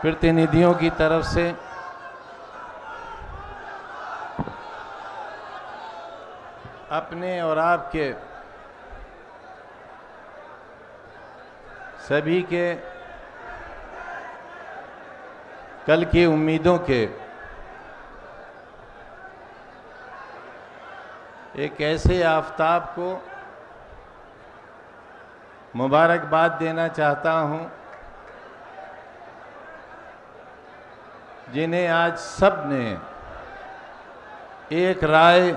प्रतिनिधियों की तरफ से अपने और आपके सभी के कल की उम्मीदों के एक ऐसे आफताब को मुबारकबाद देना चाहता हूं जिन्हें आज सब ने एक राय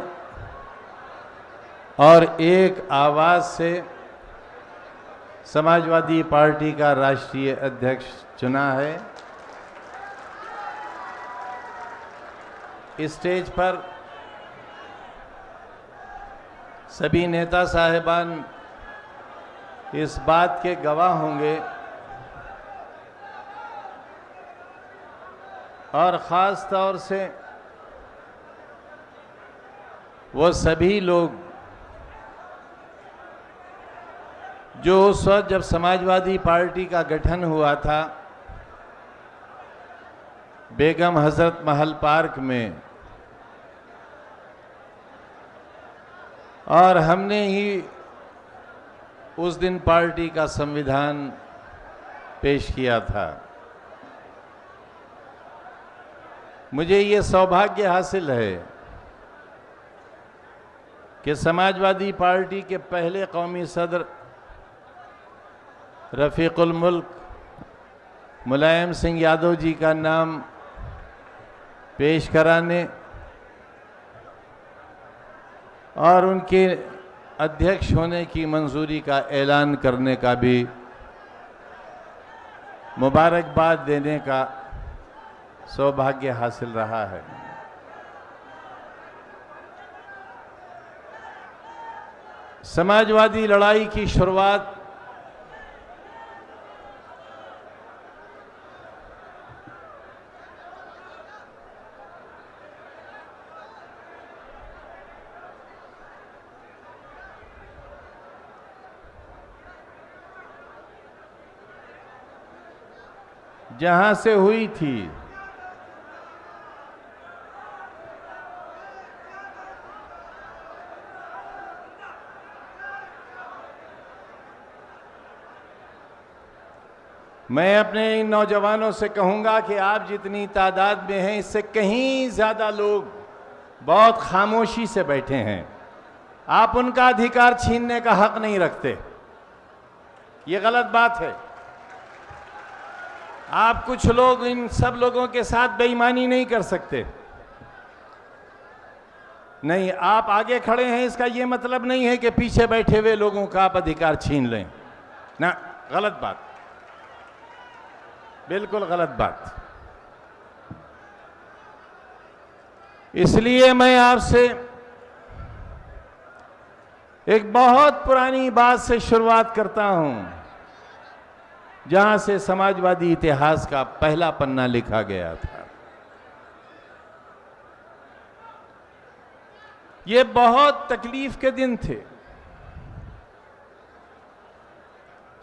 और एक आवाज से समाजवादी पार्टी का राष्ट्रीय अध्यक्ष चुना है। इस स्टेज पर सभी नेता साहिबान इस बात के गवाह होंगे और ख़ास तौर से वो सभी लोग जो उस वक्त जब समाजवादी पार्टी का गठन हुआ था बेगम हजरत महल पार्क में, और हमने ही उस दिन पार्टी का संविधान पेश किया था। मुझे ये सौभाग्य हासिल है कि समाजवादी पार्टी के पहले कौमी सदर रफ़ीकुल मुल्क मुलायम सिंह यादव जी का नाम पेश कराने और उनके अध्यक्ष होने की मंजूरी का ऐलान करने का भी मुबारकबाद देने का सौभाग्य हासिल रहा है। समाजवादी लड़ाई की शुरुआत जहां से हुई थी मैं अपने इन नौजवानों से कहूंगा कि आप जितनी तादाद में हैं इससे कहीं ज्यादा लोग बहुत खामोशी से बैठे हैं। आप उनका अधिकार छीनने का हक नहीं रखते, ये गलत बात है। आप कुछ लोग इन सब लोगों के साथ बेईमानी नहीं कर सकते। नहीं, आप आगे खड़े हैं इसका ये मतलब नहीं है कि पीछे बैठे हुए लोगों का आप अधिकार छीन लें ना, गलत बात, बिल्कुल गलत बात। इसलिए मैं आपसे एक बहुत पुरानी बात से शुरुआत करता हूं जहां से समाजवादी इतिहास का पहला पन्ना लिखा गया था। ये बहुत तकलीफ के दिन थे।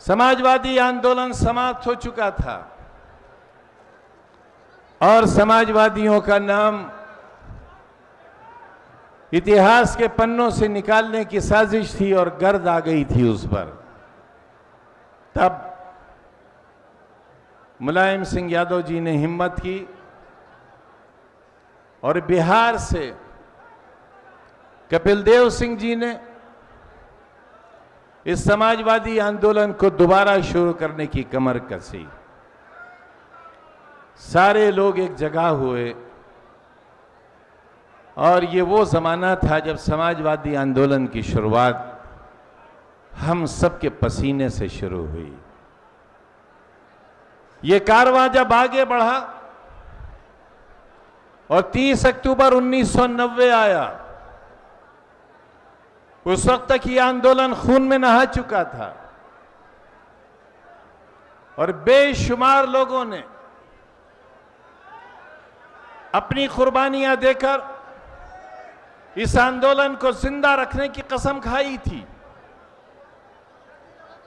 समाजवादी आंदोलन समाप्त हो चुका था और समाजवादियों का नाम इतिहास के पन्नों से निकालने की साजिश थी और गर्द आ गई थी उस पर। तब मुलायम सिंह यादव जी ने हिम्मत की और बिहार से कपिल देव सिंह जी ने इस समाजवादी आंदोलन को दोबारा शुरू करने की कमर कसी। सारे लोग एक जगह हुए और ये वो ज़माना था जब समाजवादी आंदोलन की शुरुआत हम सबके पसीने से शुरू हुई। ये कारवां जब आगे बढ़ा और 30 अक्टूबर 1990 आया, उस वक्त तक ये आंदोलन खून में नहा चुका था और बेशुमार लोगों ने अपनी कुर्बानियां देकर इस आंदोलन को जिंदा रखने की कसम खाई थी।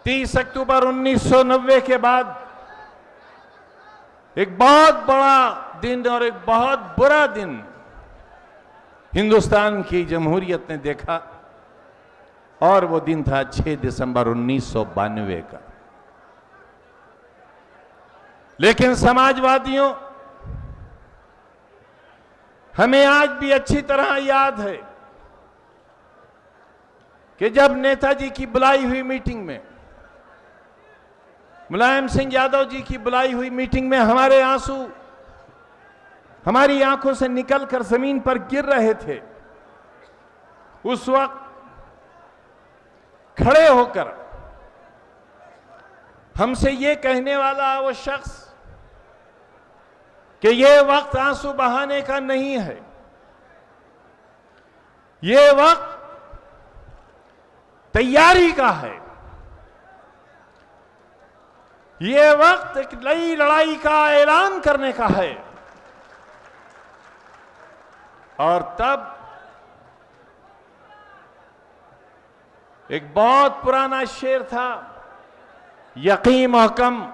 30 अक्टूबर 1990 के बाद एक बहुत बड़ा दिन और एक बहुत बुरा दिन हिंदुस्तान की जमहूरियत ने देखा, और वो दिन था 6 दिसंबर 1992 का। लेकिन समाजवादियों, हमें आज भी अच्छी तरह याद है कि जब नेताजी की बुलाई हुई मीटिंग में, मुलायम सिंह यादव जी की बुलाई हुई मीटिंग में हमारे आंसू हमारी आंखों से निकलकर जमीन पर गिर रहे थे, उस वक्त खड़े होकर हमसे ये कहने वाला वो शख्स कि ये वक्त आंसू बहाने का नहीं है, ये वक्त तैयारी का है, ये वक्त एक नई लड़ाई का ऐलान करने का है। और तब एक बहुत पुराना शेर था, यकीन महकम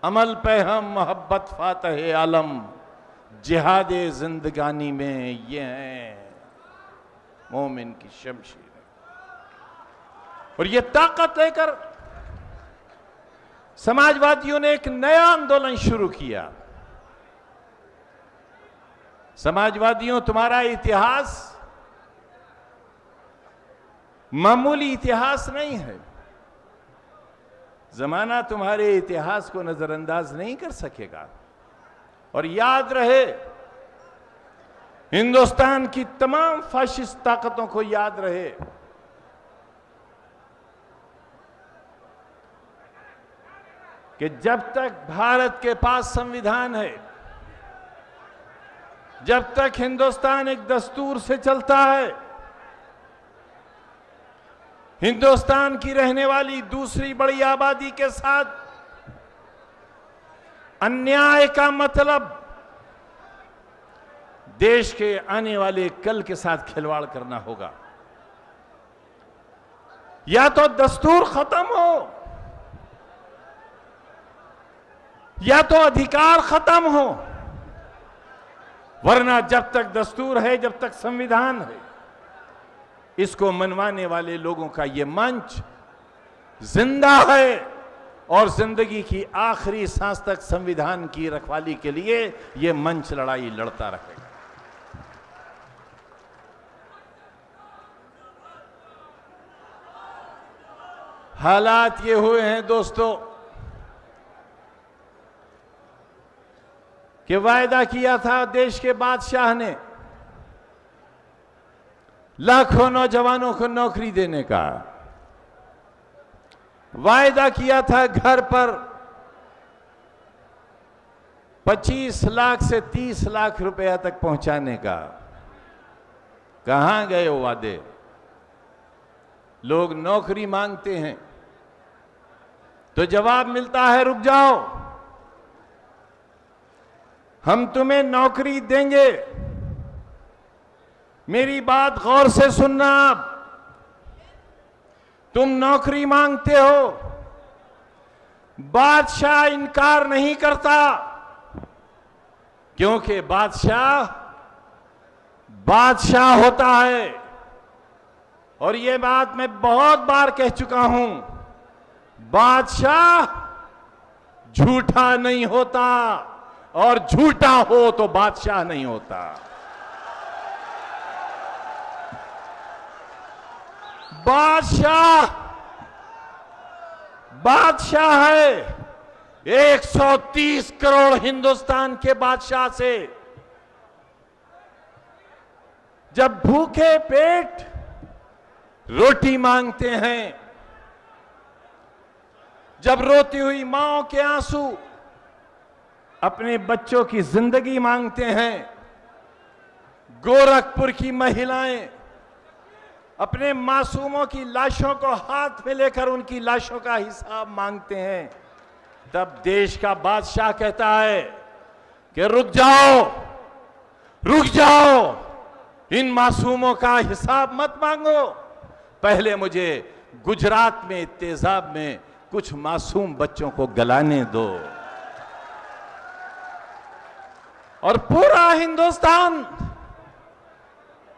अमल पे हम मोहब्बत फातह आलम, जिहादे जिंदगानी में ये है मोमिन की शमशीर। और ये ताकत लेकर समाजवादियों ने एक नया आंदोलन शुरू किया। समाजवादियों, तुम्हारा इतिहास मामूली इतिहास नहीं है। जमाना तुम्हारे इतिहास को नजरअंदाज नहीं कर सकेगा। और याद रहे, हिंदुस्तान की तमाम फाशिस्ट ताकतों को याद रहे, कि जब तक भारत के पास संविधान है, जब तक हिंदुस्तान एक दस्तूर से चलता है, हिंदुस्तान की रहने वाली दूसरी बड़ी आबादी के साथ अन्याय का मतलब देश के आने वाले कल के साथ खिलवाड़ करना होगा। या तो दस्तूर खत्म हो, या तो अधिकार खत्म हो, वरना जब तक दस्तूर है, जब तक संविधान है, इसको मनवाने वाले लोगों का ये मंच जिंदा है और जिंदगी की आखिरी सांस तक संविधान की रखवाली के लिए ये मंच लड़ाई लड़ता रहेगा। हालात ये हुए हैं दोस्तों कि वायदा किया था देश के बादशाह ने लाखों नौजवानों को नौकरी देने का, वायदा किया था घर पर 25 लाख से 30 लाख रुपया तक पहुंचाने का। कहां गए वो वादे? लोग नौकरी मांगते हैं तो जवाब मिलता है रुक जाओ, हम तुम्हें नौकरी देंगे। मेरी बात गौर से सुनना, आप तुम नौकरी मांगते हो, बादशाह इनकार नहीं करता, क्योंकि बादशाह होता है। और यह बात मैं बहुत बार कह चुका हूं, बादशाह झूठा नहीं होता, और झूठा हो तो बादशाह नहीं होता। बादशाह है 130 करोड़ हिंदुस्तान के बादशाह से। जब भूखे पेट रोटी मांगते हैं, जब रोती हुई मांओं के आंसू अपने बच्चों की जिंदगी मांगते हैं, गोरखपुर की महिलाएं अपने मासूमों की लाशों को हाथ में लेकर उनकी लाशों का हिसाब मांगते हैं, तब देश का बादशाह कहता है कि रुक जाओ, इन मासूमों का हिसाब मत मांगो, पहले मुझे गुजरात में तेजाब में कुछ मासूम बच्चों को गलाने दो। और पूरा हिंदुस्तान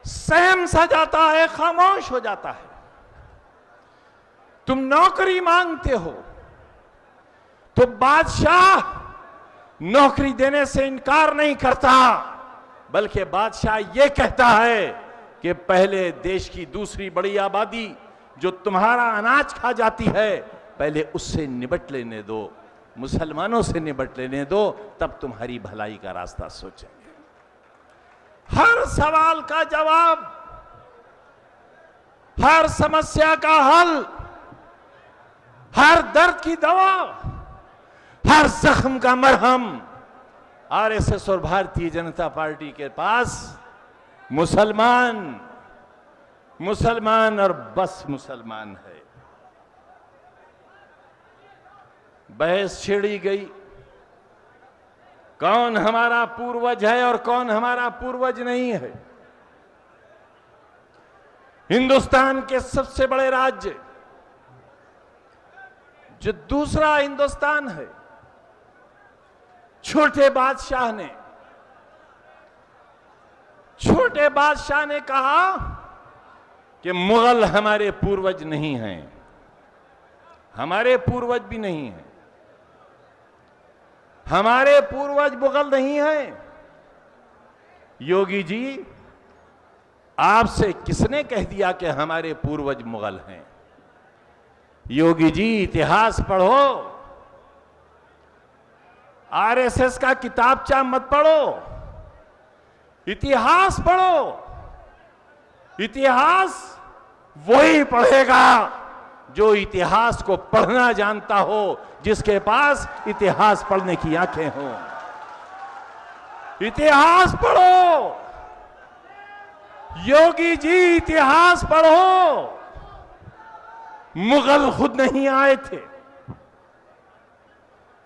सहम सा जाता है, खामोश हो जाता है। तुम नौकरी मांगते हो तो बादशाह नौकरी देने से इनकार नहीं करता, बल्कि बादशाह यह कहता है कि पहले देश की दूसरी बड़ी आबादी जो तुम्हारा अनाज खा जाती है, पहले उससे निपट लेने दो, मुसलमानों से निपट लेने दो, तब तुम्हारी भलाई का रास्ता सोचेंगे। हर सवाल का जवाब, हर समस्या का हल, हर दर्द की दवा, हर जख्म का मरहम आरएसएस और भारतीय जनता पार्टी के पास मुसलमान, मुसलमान और बस मुसलमान है। बहस छेड़ी गई, कौन हमारा पूर्वज है और कौन हमारा पूर्वज नहीं है। हिंदुस्तान के सबसे बड़े राज्य जो दूसरा हिंदुस्तान है, छोटे बादशाह ने कहा कि मुगल हमारे पूर्वज नहीं हैं, हमारे पूर्वज भी नहीं हैं, हमारे पूर्वज मुगल नहीं हैं। योगी जी, आपसे किसने कह दिया कि हमारे पूर्वज मुगल हैं? योगी जी, इतिहास पढ़ो, आरएसएस का किताबचा मत पढ़ो, इतिहास पढ़ो। इतिहास वही पढ़ेगा जो इतिहास को पढ़ना जानता हो, जिसके पास इतिहास पढ़ने की आंखें हों। इतिहास पढ़ो योगी जी, इतिहास पढ़ो। मुगल खुद नहीं आए थे,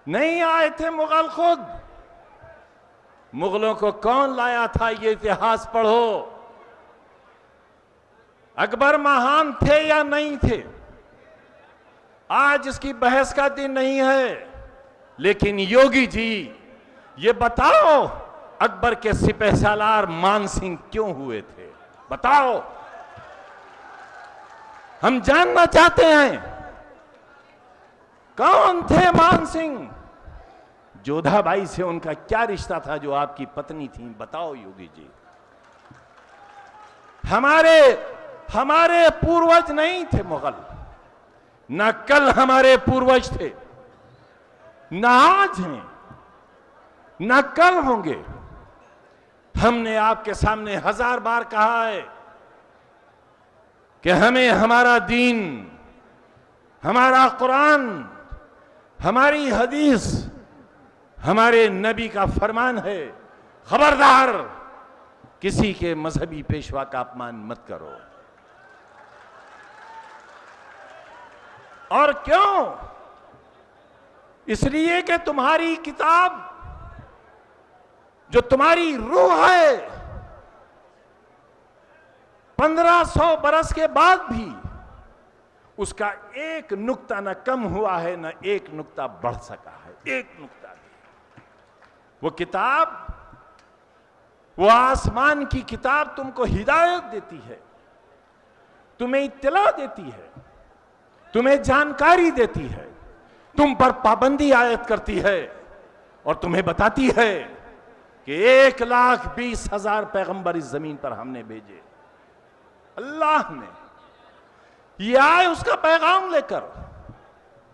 नहीं आए थे मुगल खुद। मुगलों को कौन लाया था, ये इतिहास पढ़ो। अकबर महान थे या नहीं थे, आज इसकी बहस का दिन नहीं है, लेकिन योगी जी ये बताओ, अकबर के सिपहसालार मान सिंह क्यों हुए थे? बताओ, हम जानना चाहते हैं कौन थे मान सिंह। जोधाबाई से उनका क्या रिश्ता था जो आपकी पत्नी थी? बताओ योगी जी। हमारे पूर्वज नहीं थे मुगल, न कल हमारे पूर्वज थे, न आज हैं, न कल होंगे। हमने आपके सामने 1000 बार कहा है कि हमें हमारा दीन, हमारा कुरान, हमारी हदीस, हमारे नबी का फरमान है, खबरदार किसी के मजहबी पेशवा का अपमान मत करो। और क्यों? इसलिए कि तुम्हारी किताब जो तुम्हारी रूह है, 1500 बरस के बाद भी उसका एक नुक्ता न कम हुआ है, न एक नुक्ता बढ़ सका है, एक नुक्ता भी। वो किताब, वो आसमान की किताब तुमको हिदायत देती है, तुम्हें इत्तला देती है, तुम्हें जानकारी देती है, तुम पर पाबंदी आयत करती है और तुम्हें बताती है कि 1,20,000 पैगंबर इस जमीन पर हमने भेजे। अल्लाह ने ये आए उसका पैगाम लेकर,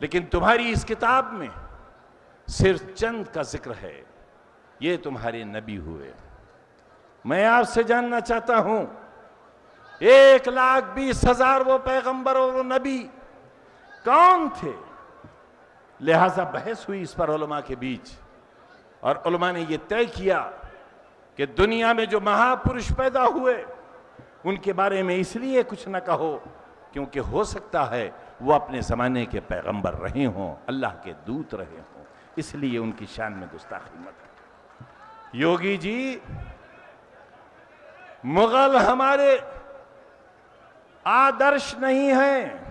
लेकिन तुम्हारी इस किताब में सिर्फ चंद का जिक्र है। ये तुम्हारे नबी हुए। मैं आपसे जानना चाहता हूं, 1,20,000 वो पैगंबर और वो नबी कौन थे? लिहाजा बहस हुई इस पर उलमा के बीच, और उलमा ने यह तय किया कि दुनिया में जो महापुरुष पैदा हुए उनके बारे में इसलिए कुछ न कहो क्योंकि हो सकता है वो अपने जमाने के पैगंबर रहे हों, अल्लाह के दूत रहे हों, इसलिए उनकी शान में गुस्ताखी मत करो। योगी जी, मुगल हमारे आदर्श नहीं हैं,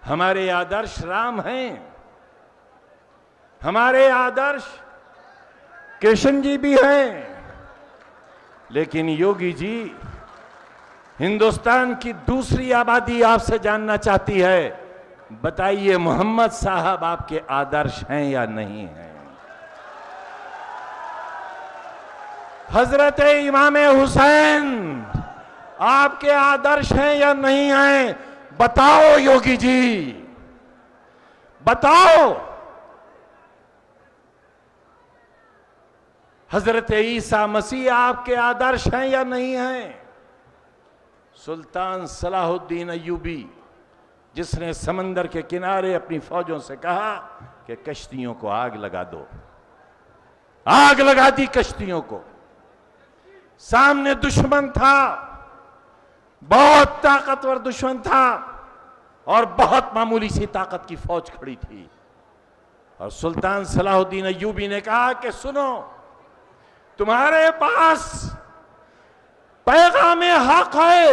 हमारे आदर्श राम हैं। हमारे आदर्श किशन जी भी हैं, लेकिन योगी जी, हिंदुस्तान की दूसरी आबादी आपसे जानना चाहती है, बताइए मोहम्मद साहब आपके आदर्श हैं या नहीं हैं? हजरत इमाम हुसैन आपके आदर्श हैं या नहीं हैं? बताओ योगी जी, बताओ। हजरत ईसा मसीह आपके आदर्श हैं या नहीं हैं? सुल्तान सलाहुद्दीन अय्यूबी, जिसने समंदर के किनारे अपनी फौजों से कहा कि कश्तियों को आग लगा दो, आग लगा दी कश्तियों को। सामने दुश्मन था, बहुत ताकतवर दुश्मन था, और बहुत मामूली सी ताकत की फौज खड़ी थी। और सुल्तान सलाहुद्दीन अय्यूबी ने कहा कि सुनो, तुम्हारे पास पैगाम हक है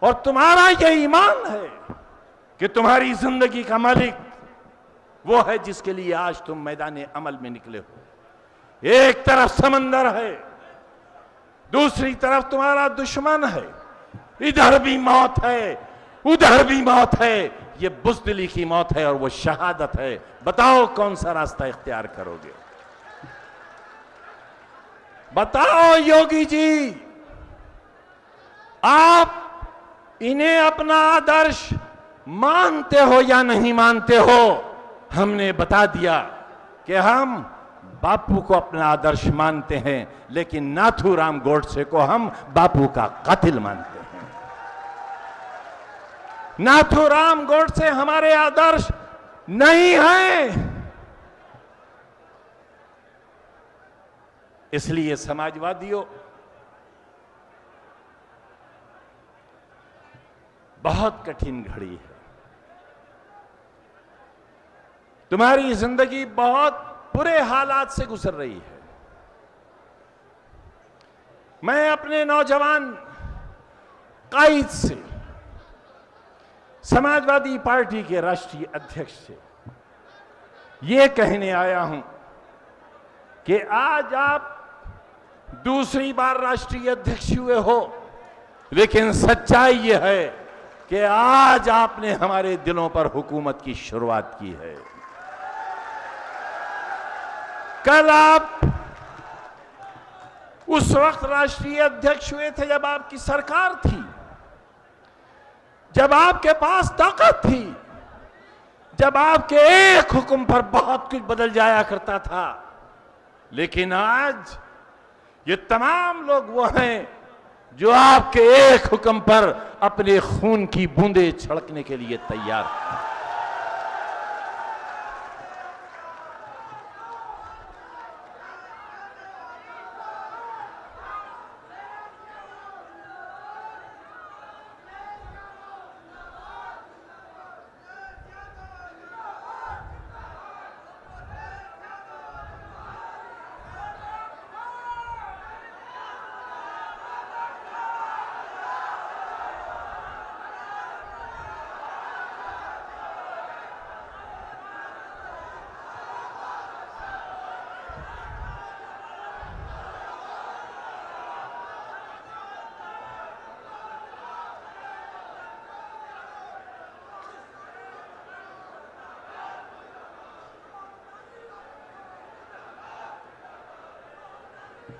और तुम्हारा यह ईमान है कि तुम्हारी जिंदगी का मालिक वो है जिसके लिए आज तुम मैदान अमल में निकले हो। एक तरफ समंदर है, दूसरी तरफ तुम्हारा दुश्मन है, इधर भी मौत है, उधर भी मौत है। ये बुज़दिली की मौत है और वो शहादत है। बताओ कौन सा रास्ता इख्तियार करोगे? बताओ योगी जी, आप इन्हें अपना आदर्श मानते हो या नहीं मानते हो? हमने बता दिया कि हम बापू को अपना आदर्श मानते हैं, लेकिन नाथूराम गोडसे को हम बापू का कातिल मानते हैं। नाथूराम गोडसे हमारे आदर्श नहीं हैं। इसलिए समाजवादियों, बहुत कठिन घड़ी है। तुम्हारी जिंदगी बहुत बुरे हालात से गुजर रही है। मैं अपने नौजवान कायद से, समाजवादी पार्टी के राष्ट्रीय अध्यक्ष से यह कहने आया हूं कि आज आप दूसरी बार राष्ट्रीय अध्यक्ष हुए हो, लेकिन सच्चाई यह है कि आज आपने हमारे दिलों पर हुकूमत की शुरुआत की है। कल आप उस वक्त राष्ट्रीय अध्यक्ष हुए थे जब आपकी सरकार थी, जब आपके पास ताकत थी, जब आपके एक हुक्म पर बहुत कुछ बदल जाया करता था। लेकिन आज ये तमाम लोग वो हैं जो आपके एक हुक्म पर अपने खून की बूंदें छिड़कने के लिए तैयार हैं।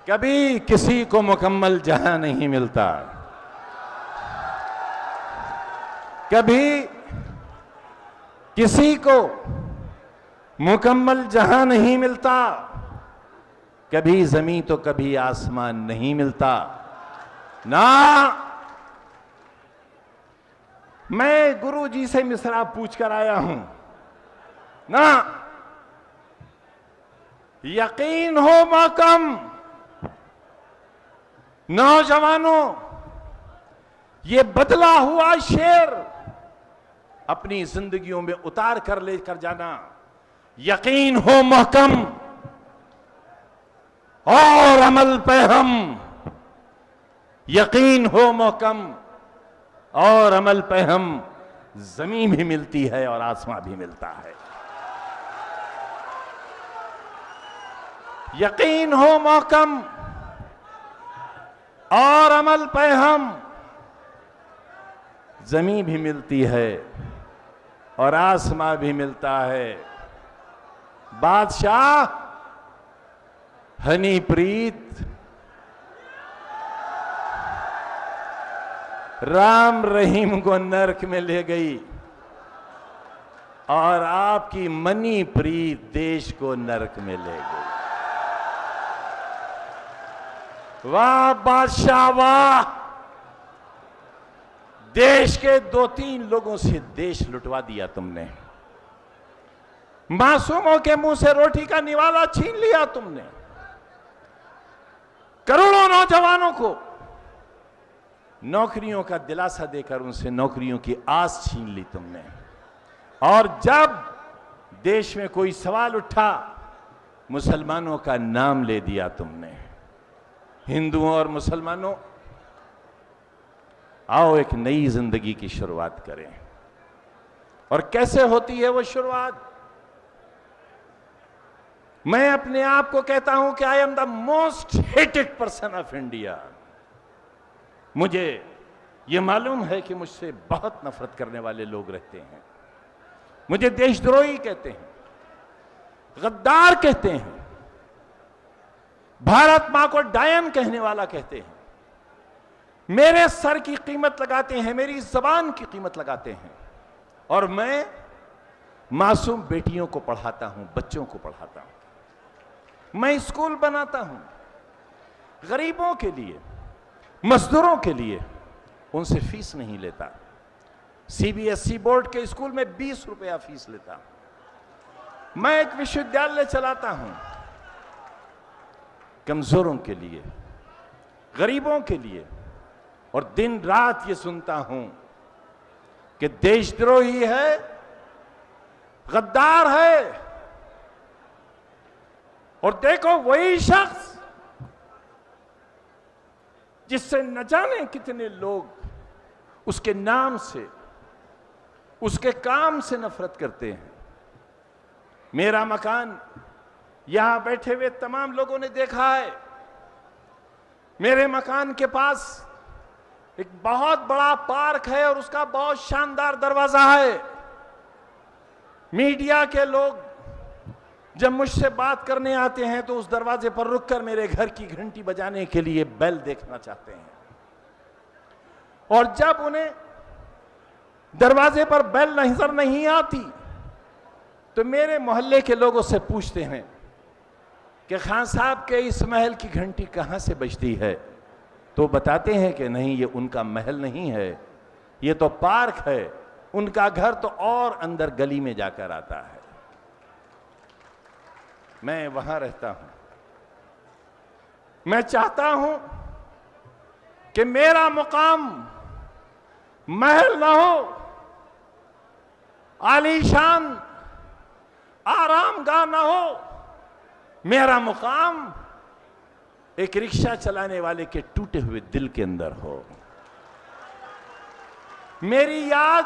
कभी किसी को मुकम्मल जहां नहीं मिलता, कभी किसी को मुकम्मल जहां नहीं मिलता, कभी जमीन तो कभी आसमान नहीं मिलता। ना मैं गुरु जी से मिसरा पूछ कर आया हूं ना, यकीन हो महकम नौजवानों, ये बदला हुआ शेर अपनी जिंदगियों में उतार कर लेकर जाना। यकीन हो महकम और अमल पे हम, यकीन हो महकम और अमल पे हम, जमीन भी मिलती है और आसमां भी मिलता है। यकीन हो मोहकम और अमल पे हम, जमीन भी मिलती है और आसमां भी मिलता है। बादशाह हनीप्रीत राम रहीम को नरक में ले गई और आपकी मनी प्रीत देश को नरक में ले गई। वाह बादशाह वाह, देश के 2-3 लोगों से देश लुटवा दिया तुमने। मासूमों के मुंह से रोटी का निवाला छीन लिया तुमने। करोड़ों नौजवानों को नौकरियों का दिलासा देकर उनसे नौकरियों की आस छीन ली तुमने। और जब देश में कोई सवाल उठा, मुसलमानों का नाम ले दिया तुमने। हिंदुओं और मुसलमानों, आओ एक नई जिंदगी की शुरुआत करें। और कैसे होती है वो शुरुआत? मैं अपने आप को कहता हूं कि I am the most hated person of India. मुझे यह मालूम है कि मुझसे बहुत नफरत करने वाले लोग रहते हैं। मुझे देशद्रोही कहते हैं, गद्दार कहते हैं, भारत मां को डायन कहने वाला कहते हैं, मेरे सर की कीमत लगाते हैं, मेरी जबान की कीमत लगाते हैं। और मैं मासूम बेटियों को पढ़ाता हूं, बच्चों को पढ़ाता हूं, मैं स्कूल बनाता हूं गरीबों के लिए, मजदूरों के लिए। उनसे फीस नहीं लेता। सीबीएसई बोर्ड के स्कूल में 20 रुपया फीस लेता। मैं एक विश्वविद्यालय चलाता हूं कमजोरों के लिए, गरीबों के लिए। और दिन रात ये सुनता हूं कि देशद्रोही है, गद्दार है। और देखो, वही शख्स जिससे न जाने कितने लोग उसके नाम से, उसके काम से नफरत करते हैं। मेरा मकान यहां बैठे हुए तमाम लोगों ने देखा है। मेरे मकान के पास एक बहुत बड़ा पार्क है और उसका बहुत शानदार दरवाजा है। मीडिया के लोग जब मुझसे बात करने आते हैं तो उस दरवाजे पर रुककर मेरे घर की घंटी बजाने के लिए बेल देखना चाहते हैं। और जब उन्हें दरवाजे पर बेल नजर नहीं आती तो मेरे मोहल्ले के लोगों से पूछते हैं कि खान साहब के इस महल की घंटी कहां से बजती है। तो बताते हैं कि नहीं, ये उनका महल नहीं है, ये तो पार्क है। उनका घर तो और अंदर गली में जाकर आता है। मैं वहां रहता हूं। मैं चाहता हूं कि मेरा मुकाम महल ना हो, आलीशान आरामगाह ना हो। मेरा मुकाम एक रिक्शा चलाने वाले के टूटे हुए दिल के अंदर हो। मेरी याद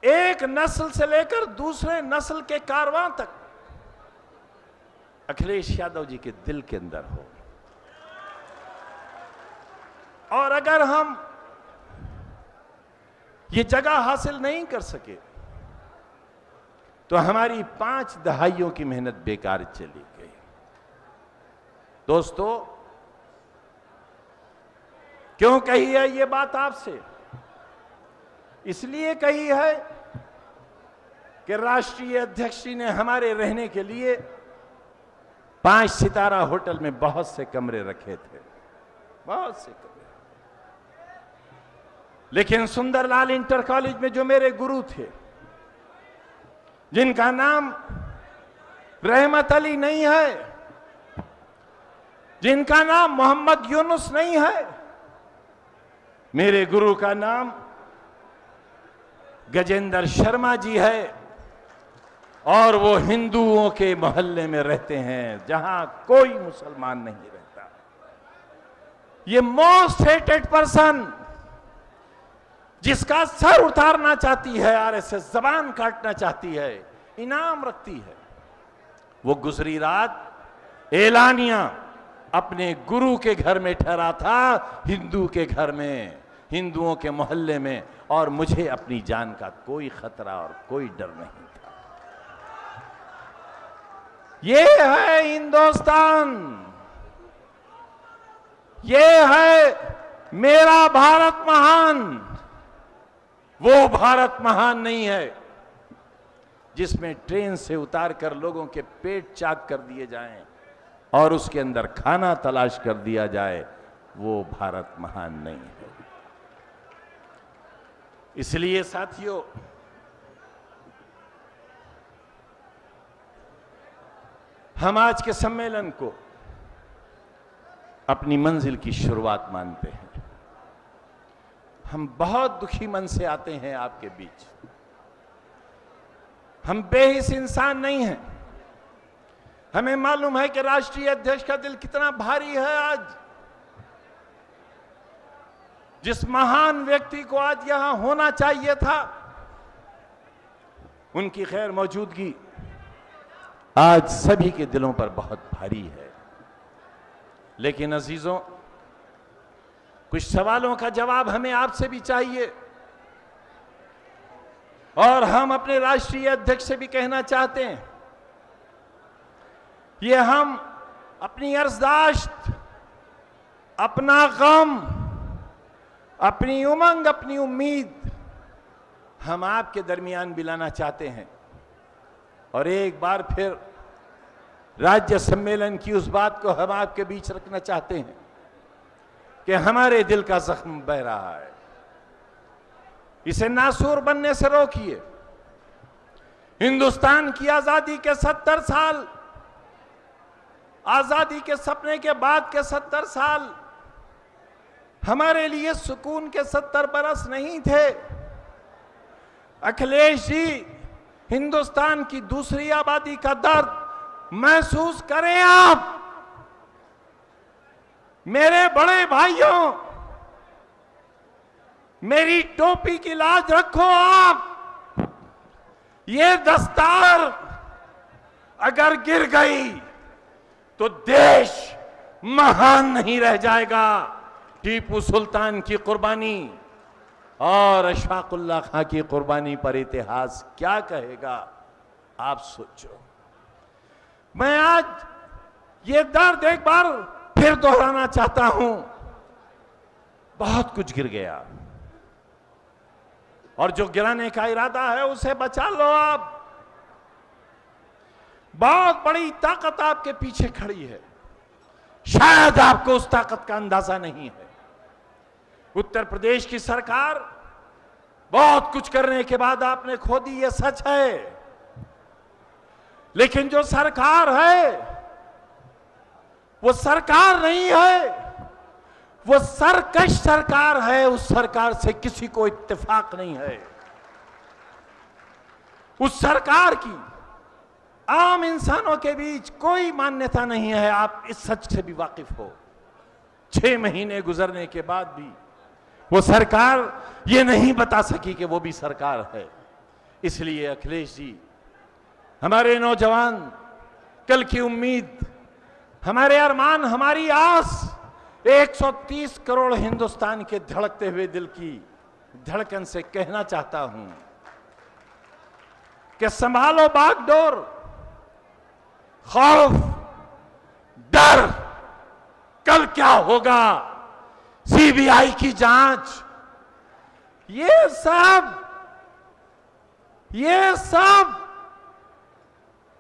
एक नस्ल से लेकर दूसरे नस्ल के कारवां तक अखिलेश यादव जी के दिल के अंदर हो। और अगर हम ये जगह हासिल नहीं कर सके तो हमारी 5 दहाइयों की मेहनत बेकार चली गई। दोस्तों, क्यों कही है ये बात आपसे? इसलिए कही है कि राष्ट्रीय अध्यक्ष जी ने हमारे रहने के लिए 5 सितारा होटल में बहुत से कमरे रखे थे, बहुत से कमरे। लेकिन सुंदरलाल इंटर कॉलेज में जो मेरे गुरु थे, जिनका नाम रहमत अली नहीं है, जिनका नाम मोहम्मद यूनुस नहीं है, मेरे गुरु का नाम गजेंद्र शर्मा जी है। और वो हिंदुओं के मोहल्ले में रहते हैं जहां कोई मुसलमान नहीं रहता। ये मोस्ट हेटेड पर्सन, जिसका सर उतारना चाहती है आरएसएस, जबान काटना चाहती है, इनाम रखती है। वो गुजरी रात एलानिया अपने गुरु के घर में ठहरा था, हिंदू के घर में, हिंदुओं के मोहल्ले में, और मुझे अपनी जान का कोई खतरा और कोई डर नहीं था। ये है हिंदुस्तान, ये है मेरा भारत महान। वो भारत महान नहीं है जिसमें ट्रेन से उतार कर लोगों के पेट चाक कर दिए जाएं और उसके अंदर खाना तलाश कर दिया जाए। वो भारत महान नहीं है। इसलिए साथियों, हम आज के सम्मेलन को अपनी मंजिल की शुरुआत मानते हैं। हम बहुत दुखी मन से आते हैं आपके बीच। हम बेहिस इंसान नहीं हैं। हमें मालूम है कि राष्ट्रीय अध्यक्ष का दिल कितना भारी है। आज जिस महान व्यक्ति को आज यहां होना चाहिए था, उनकी खैर मौजूदगी आज सभी के दिलों पर बहुत भारी है। लेकिन अजीजों, कुछ सवालों का जवाब हमें आपसे भी चाहिए, और हम अपने राष्ट्रीय अध्यक्ष से भी कहना चाहते हैं, ये हम अपनी अर्जदाश्त, अपना गम, अपनी उमंग, अपनी उम्मीद हम आपके दरमियान भी लाना चाहते हैं। और एक बार फिर राज्य सम्मेलन की उस बात को हम आपके बीच रखना चाहते हैं कि हमारे दिल का जख्म बह रहा है। इसे नासूर बनने से रोकिए। हिंदुस्तान की आजादी के 70 साल, आजादी के सपने के बाद के 70 साल हमारे लिए सुकून के 70 बरस नहीं थे। अखिलेश जी, हिंदुस्तान की दूसरी आबादी का दर्द महसूस करें आप। मेरे बड़े भाइयों, मेरी टोपी की लाज रखो आप। ये दस्तार अगर गिर गई तो देश महान नहीं रह जाएगा। टीपू सुल्तान की कुर्बानी और अशफाकुल्ला खां की कुर्बानी पर इतिहास क्या कहेगा, आप सोचो। मैं आज ये दर्द एक बार फिर दोहराना चाहता हूं। बहुत कुछ गिर गया, और जो गिराने का इरादा है उसे बचा लो आप। बहुत बड़ी ताकत आपके पीछे खड़ी है, शायद आपको उस ताकत का अंदाजा नहीं है। उत्तर प्रदेश की सरकार बहुत कुछ करने के बाद आपने खो दी, ये सच है। लेकिन जो सरकार है वो सरकार नहीं है, वो सरकश सरकार है। उस सरकार से किसी को इत्तेफाक नहीं है। उस सरकार की आम इंसानों के बीच कोई मान्यता नहीं है। आप इस सच से भी वाकिफ हो। 6 महीने गुजरने के बाद भी वो सरकार ये नहीं बता सकी कि वो भी सरकार है। इसलिए अखिलेश जी, हमारे नौजवान, कल की उम्मीद, हमारे अरमान, हमारी आस, 130 करोड़ हिंदुस्तान के धड़कते हुए दिल की धड़कन से कहना चाहता हूं कि संभालो बागडोर। खौफ, डर, कल क्या होगा, सीबीआई की जांच, ये सब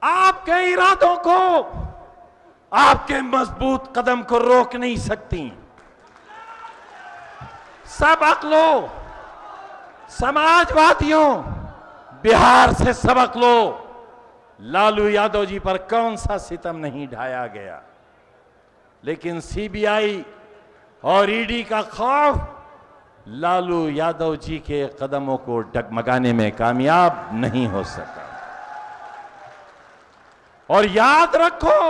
आपके इरादों को, आपके मजबूत कदम को रोक नहीं सकती। सबक लो समाजवादियों, बिहार से सबक लो। लालू यादव जी पर कौन सा सितम नहीं ढाया गया, लेकिन सीबीआई और ईडी का खौफ लालू यादव जी के कदमों को डगमगाने में कामयाब नहीं हो सका। और याद रखो,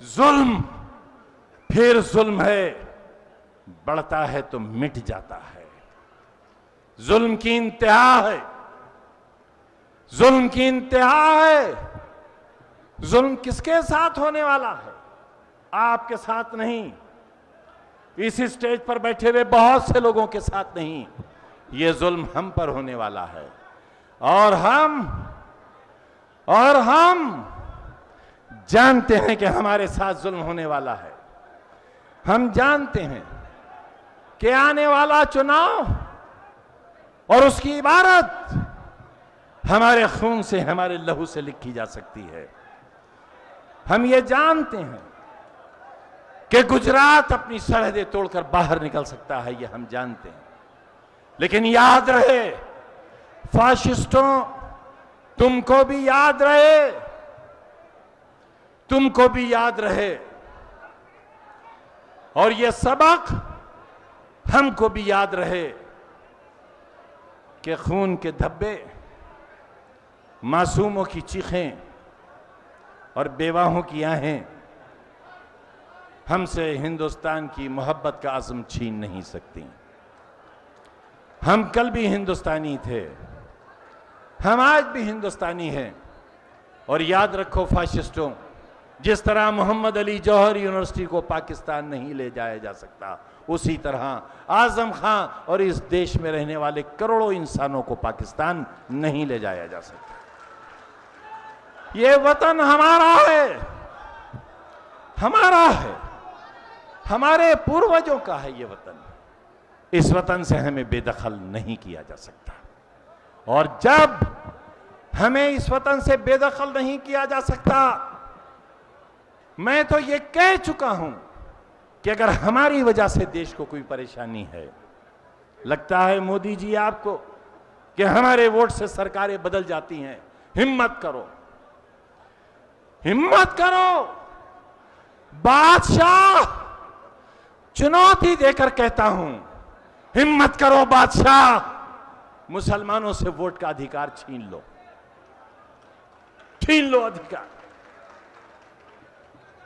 जुल्म फिर जुल्म है, बढ़ता है तो मिट जाता है। जुल्म की इंतहा है, जुल्म की इंतहा है। जुल्म किसके साथ होने वाला है? आपके साथ नहीं, इस स्टेज पर बैठे हुए बहुत से लोगों के साथ नहीं, ये जुल्म हम पर होने वाला है। और हम जानते हैं कि हमारे साथ जुल्म होने वाला है। हम जानते हैं कि आने वाला चुनाव और उसकी इबारत हमारे खून से, हमारे लहू से लिखी जा सकती है। हम ये जानते हैं कि गुजरात अपनी सरहदें तोड़कर बाहर निकल सकता है, ये हम जानते हैं। लेकिन याद रहे फाशिस्टों, तुमको भी याद रहे, तुमको भी याद रहे, और ये सबक हमको भी याद रहे कि खून के धब्बे, मासूमों की चीखें और बेवाहों की आहें हमसे हिंदुस्तान की मोहब्बत का आज़म छीन नहीं सकती। हम कल भी हिंदुस्तानी थे, हम आज भी हिंदुस्तानी हैं। और याद रखो फाशिस्टों, जिस तरह मोहम्मद अली जौहर यूनिवर्सिटी को पाकिस्तान नहीं ले जाया जा सकता, उसी तरह आजम खां और इस देश में रहने वाले करोड़ों इंसानों को पाकिस्तान नहीं ले जाया जा सकता। ये वतन हमारा है, हमारा है, हमारे पूर्वजों का है ये वतन। इस वतन से हमें बेदखल नहीं किया जा सकता। और जब हमें इस वतन से बेदखल नहीं किया जा सकता, मैं तो ये कह चुका हूं कि अगर हमारी वजह से देश को कोई परेशानी है, लगता है मोदी जी आपको कि हमारे वोट से सरकारें बदल जाती हैं, हिम्मत करो, हिम्मत करो। बादशाह, चुनौती देकर कहता हूं, हिम्मत करो बादशाह, मुसलमानों से वोट का अधिकार छीन लो, छीन लो अधिकार।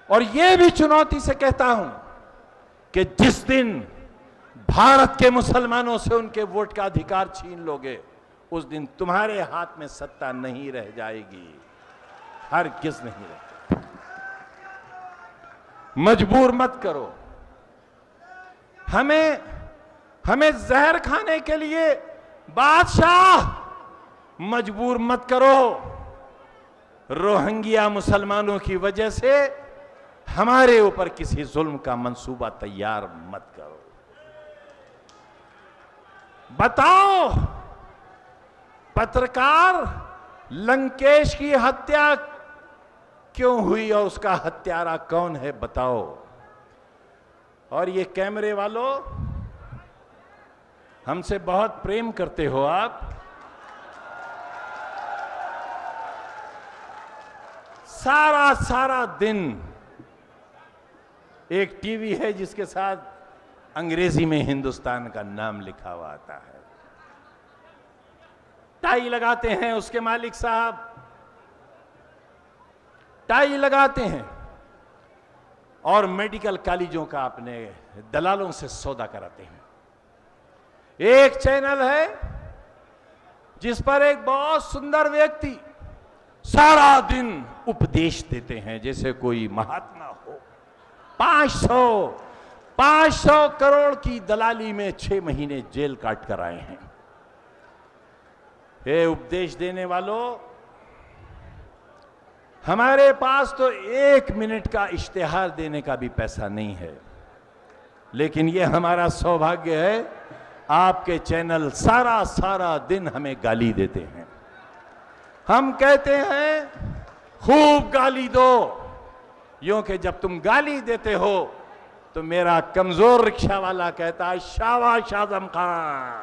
और यह भी चुनौती से कहता हूं कि जिस दिन भारत के मुसलमानों से उनके वोट का अधिकार छीन लोगे, उस दिन तुम्हारे हाथ में सत्ता नहीं रह जाएगी, हरगिज़ नहीं रहेगी। मजबूर मत करो हमें जहर खाने के लिए, बादशाह मजबूर मत करो। रोहिंग्या मुसलमानों की वजह से हमारे ऊपर किसी जुल्म का मंसूबा तैयार मत करो। बताओ, पत्रकार लंकेश की हत्या क्यों हुई और उसका हत्यारा कौन है, बताओ। और ये कैमरे वालों, हमसे बहुत प्रेम करते हो आप, सारा दिन एक टीवी है जिसके साथ अंग्रेजी में हिंदुस्तान का नाम लिखा हुआ आता है, टाई लगाते हैं उसके मालिक साहब, टाई लगाते हैं और मेडिकल कॉलेजों का अपने दलालों से सौदा कराते हैं। एक चैनल है जिस पर एक बहुत सुंदर व्यक्ति सारा दिन उपदेश देते हैं जैसे कोई महात्मा हो। 500 करोड़ की दलाली में 6 महीने जेल काट कर आए हैं। ये उपदेश देने वालों, हमारे पास तो 1 मिनट का इश्तिहार देने का भी पैसा नहीं है, लेकिन ये हमारा सौभाग्य है, आपके चैनल सारा दिन हमें गाली देते हैं। हम कहते हैं खूब गाली दो, यूं कि जब तुम गाली देते हो तो मेरा कमजोर रिक्शा वाला कहता है शाबाश आजम खान,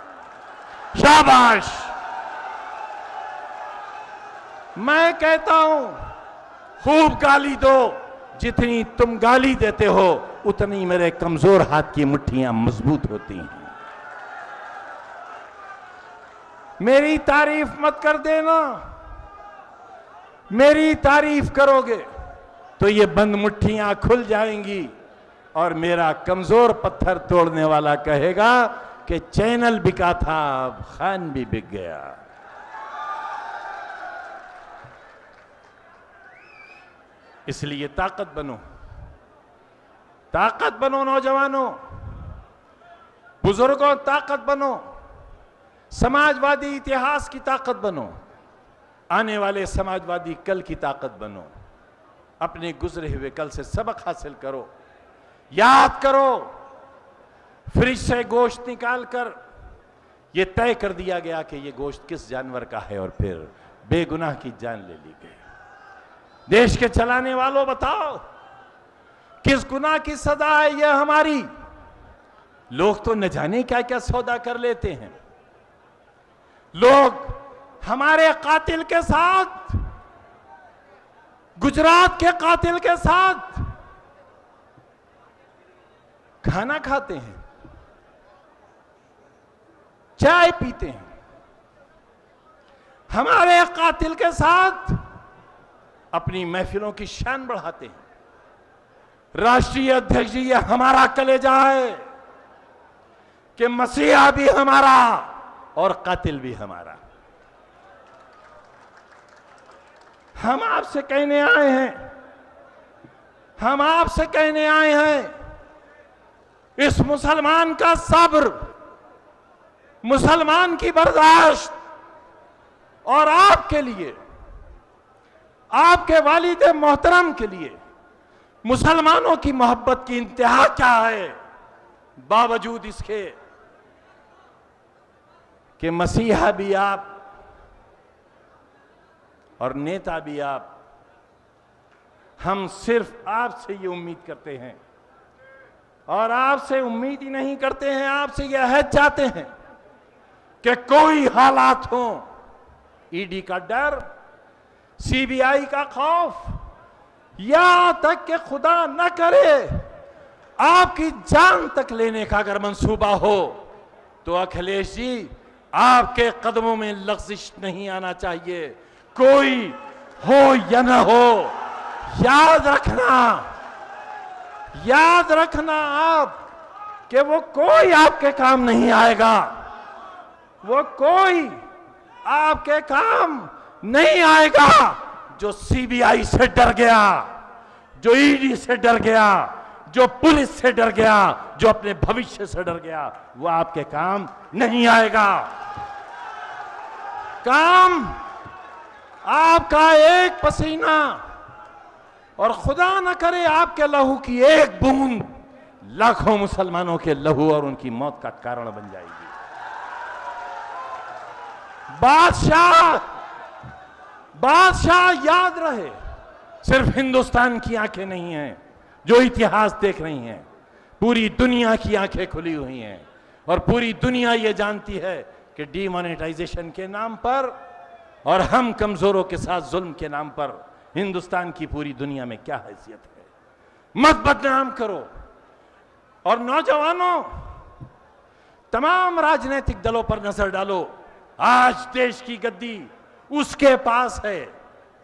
शाबाश। मैं कहता हूं खूब गाली दो, जितनी तुम गाली देते हो उतनी मेरे कमजोर हाथ की मुट्ठियां मजबूत होती हैं। मेरी तारीफ मत कर देना, मेरी तारीफ करोगे तो ये बंद मुट्ठियां खुल जाएंगी और मेरा कमजोर पत्थर तोड़ने वाला कहेगा कि चैनल बिका था, अब खान भी बिक गया। इसलिए ताकत बनो नौजवानों, बुजुर्गों, ताकत बनो, समाजवादी इतिहास की ताकत बनो, आने वाले समाजवादी कल की ताकत बनो। अपने गुजरे हुए कल से सबक हासिल करो, याद करो। फ्रिज से गोश्त निकालकर यह तय कर दिया गया कि यह गोश्त किस जानवर का है, और फिर बेगुनाह की जान ले ली गई। देश के चलाने वालों, बताओ किस गुनाह की सजा है यह हमारी? लोग तो न जाने क्या क्या सौदा कर लेते हैं। लोग हमारे कातिल के साथ, गुजरात के कातिल के साथ खाना खाते हैं, चाय पीते हैं। हमारे कातिल के साथ अपनी महफिलों की शान बढ़ाते हैं। राष्ट्रीय अध्यक्ष जी, ये हमारा कलेजा है कि मसीहा भी हमारा और कातिल भी हमारा। हम आपसे कहने आए हैं, इस मुसलमान का सब्र, मुसलमान की बर्दाश्त, और आपके लिए, आपके वालिद मोहतरम के लिए मुसलमानों की मोहब्बत की इंतहा क्या है, बावजूद इसके कि मसीहा भी आप और नेता भी आप। हम सिर्फ आपसे ये उम्मीद करते हैं, और आपसे उम्मीद ही नहीं करते हैं, आपसे ये अहद चाहते हैं कि कोई हालात हो, ईडी का डर, सीबीआई का खौफ, या तक कि खुदा न करे आपकी जान तक लेने का अगर मंसूबा हो, तो अखिलेश जी आपके कदमों में लग़्ज़िश नहीं आना चाहिए। कोई हो या न हो, याद रखना आप कि वो कोई आपके काम नहीं आएगा, वो कोई आपके काम नहीं आएगा जो सीबीआई से डर गया, जो ईडी से डर गया, जो पुलिस से डर गया, जो अपने भविष्य से डर गया। वो आपके काम नहीं आएगा। काम आपका एक पसीना, और खुदा न करे आपके लहू की एक बूंद लाखों मुसलमानों के लहू और उनकी मौत का कारण बन जाएगी। बादशाह याद रहे, सिर्फ हिंदुस्तान की आंखें नहीं हैं जो इतिहास देख रही हैं, पूरी दुनिया की आंखें खुली हुई हैं, और पूरी दुनिया ये जानती है कि डीमोनेटाइजेशन के नाम पर और हम कमजोरों के साथ जुल्म के नाम पर हिंदुस्तान की पूरी दुनिया में क्या हैसियत है। मत बदनाम करो। और नौजवानों, तमाम राजनीतिक दलों पर नजर डालो। आज देश की गद्दी उसके पास है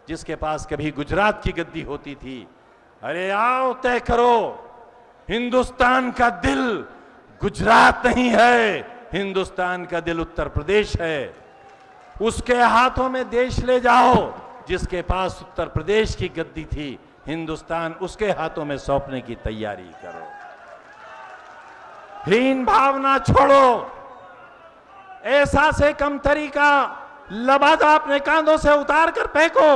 जिसके पास कभी गुजरात की गद्दी होती थी। अरे आओ, तय करो। हिंदुस्तान का दिल गुजरात नहीं है, हिंदुस्तान का दिल उत्तर प्रदेश है। उसके हाथों में देश ले जाओ जिसके पास उत्तर प्रदेश की गद्दी थी। हिंदुस्तान उसके हाथों में सौंपने की तैयारी करो। हीन भावना छोड़ो, ऐसा से कमतरी का लबादा अपने कांधों से उतार कर फेंको,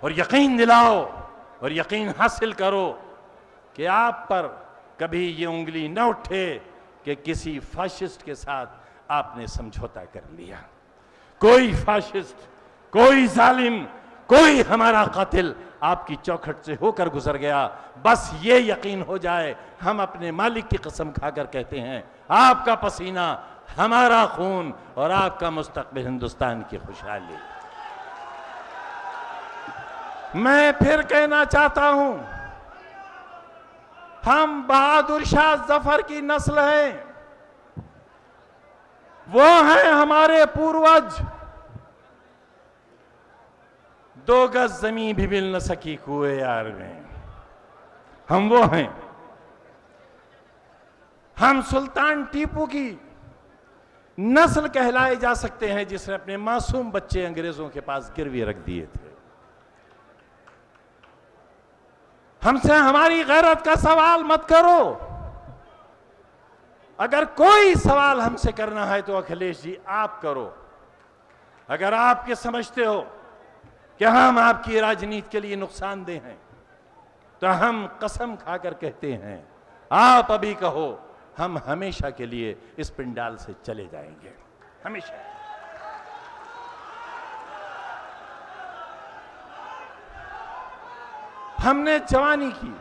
और यकीन दिलाओ और यकीन हासिल करो कि आप पर कभी ये उंगली न उठे कि किसी फाशिस्ट के साथ आपने समझौता कर लिया। कोई फाशिस्ट, कोई जालिम, कोई हमारा कातिल आपकी चौखट से होकर गुजर गया। बस ये यकीन हो जाए, हम अपने मालिक की कसम खाकर कहते हैं, आपका पसीना हमारा खून और आपका मुस्तकबिल हिंदुस्तान की खुशहाली। मैं फिर कहना चाहता हूं, हम बहादुर शाह जफर की नस्ल हैं। वो हैं हमारे पूर्वज। 2 गज जमीन भी मिल न सकी कुएं यार में, हम वो हैं। हम सुल्तान टीपू की नस्ल कहलाए जा सकते हैं जिसने अपने मासूम बच्चे अंग्रेजों के पास गिरवी रख दिए थे। हमसे हमारी गैरत का सवाल मत करो। अगर कोई सवाल हमसे करना है तो अखिलेश जी आप करो। अगर आप ये समझते हो कि हम आपकी राजनीति के लिए नुकसानदेह हैं, तो हम कसम खाकर कहते हैं, आप अभी कहो, हम हमेशा के लिए इस पिंडाल से चले जाएंगे, हमेशा। हमने जवानी की,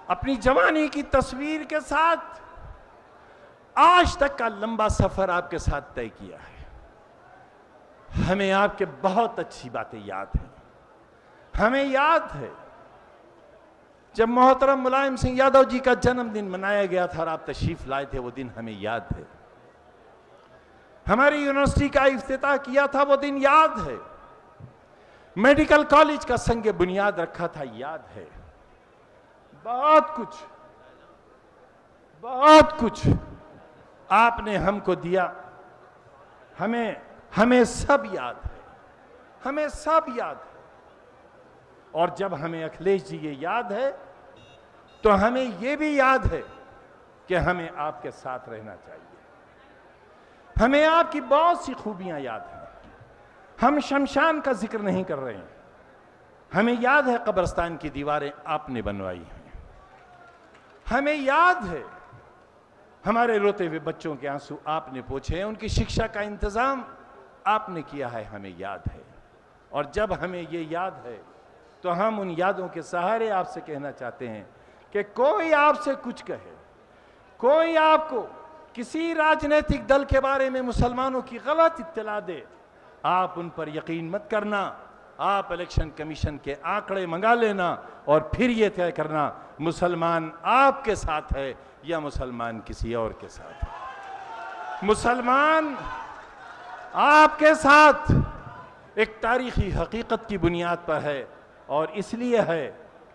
अपनी जवानी की तस्वीर के साथ आज तक का लंबा सफर आपके साथ तय किया है। हमें आपके बहुत अच्छी बातें याद हैं। हमें याद है जब मोहतरम मुलायम सिंह यादव जी का जन्मदिन मनाया गया था और आप तशरीफ लाए थे, वो दिन हमें याद है। हमारी यूनिवर्सिटी का इफ्तिताह किया था, वो दिन याद है। मेडिकल कॉलेज का संग बुनियाद रखा था, याद है। बहुत कुछ आपने हमको दिया। हमें सब याद है, हमें सब याद है। और जब हमें अखिलेश जी ये याद है, तो हमें ये भी याद है कि हमें आपके साथ रहना चाहिए। हमें आपकी बहुत सी खूबियां याद हैं। हम शमशान का जिक्र नहीं कर रहे हैं। हमें याद है कब्रिस्तान की दीवारें आपने बनवाई हैं। हमें याद है हमारे रोते हुए बच्चों के आंसू आपने पोंछे हैं, उनकी शिक्षा का इंतजाम आपने किया है, हमें याद है। और जब हमें ये याद है, तो हम उन यादों के सहारे आपसे कहना चाहते हैं कि कोई आपसे कुछ कहे, कोई आपको किसी राजनीतिक दल के बारे में मुसलमानों की गलत इत्तला दे, आप उन पर यकीन मत करना। आप इलेक्शन कमीशन के आंकड़े मंगा लेना और फिर यह तय करना मुसलमान आपके साथ है या मुसलमान किसी और के साथ है। मुसलमान आपके साथ एक तारीखी हकीकत की बुनियाद पर है, और इसलिए है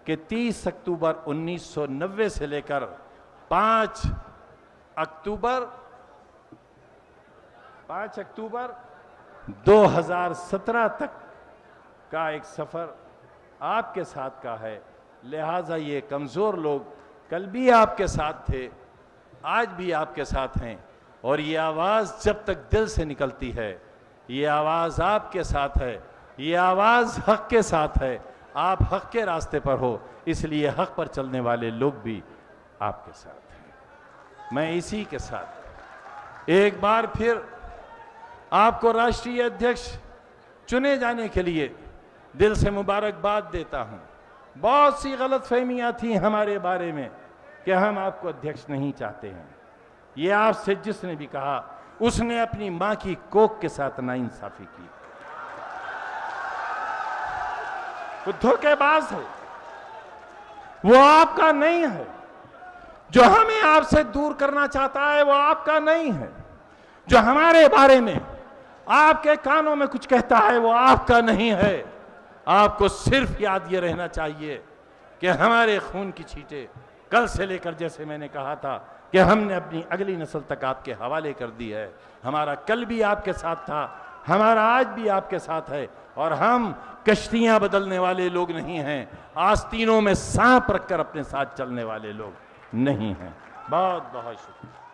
कि 30 अक्टूबर 1990 से लेकर 5 अक्टूबर 2017 तक का एक सफर आपके साथ का है। लिहाजा ये कमजोर लोग कल भी आपके साथ थे, आज भी आपके साथ हैं, और ये आवाज जब तक दिल से निकलती है, ये आवाज आपके साथ है, ये आवाज हक के साथ है। आप हक के रास्ते पर हो, इसलिए हक पर चलने वाले लोग भी आपके साथ हैं। मैं इसी के साथ एक बार फिर आपको राष्ट्रीय अध्यक्ष चुने जाने के लिए दिल से मुबारकबाद देता हूं। बहुत सी गलतफहमियां थी हमारे बारे में कि हम आपको अध्यक्ष नहीं चाहते हैं। ये आपसे जिसने भी कहा, उसने अपनी मां की कोख के साथ नाइंसाफी की। वो धोखेबाज है, वो आपका नहीं है। जो हमें आपसे दूर करना चाहता है, वो आपका नहीं है। जो हमारे बारे में आपके कानों में कुछ कहता है, वो आपका नहीं है। आपको सिर्फ याद ये रहना चाहिए कि हमारे खून की छींटे कल से लेकर, जैसे मैंने कहा था कि हमने अपनी अगली नस्ल तक आपके हवाले कर दी है। हमारा कल भी आपके साथ था, हमारा आज भी आपके साथ है, और हम कश्तियां बदलने वाले लोग नहीं हैं। आस्तीनों में सांप रखकर अपने साथ चलने वाले लोग नहीं हैं। बहुत बहुत शुक्रिया।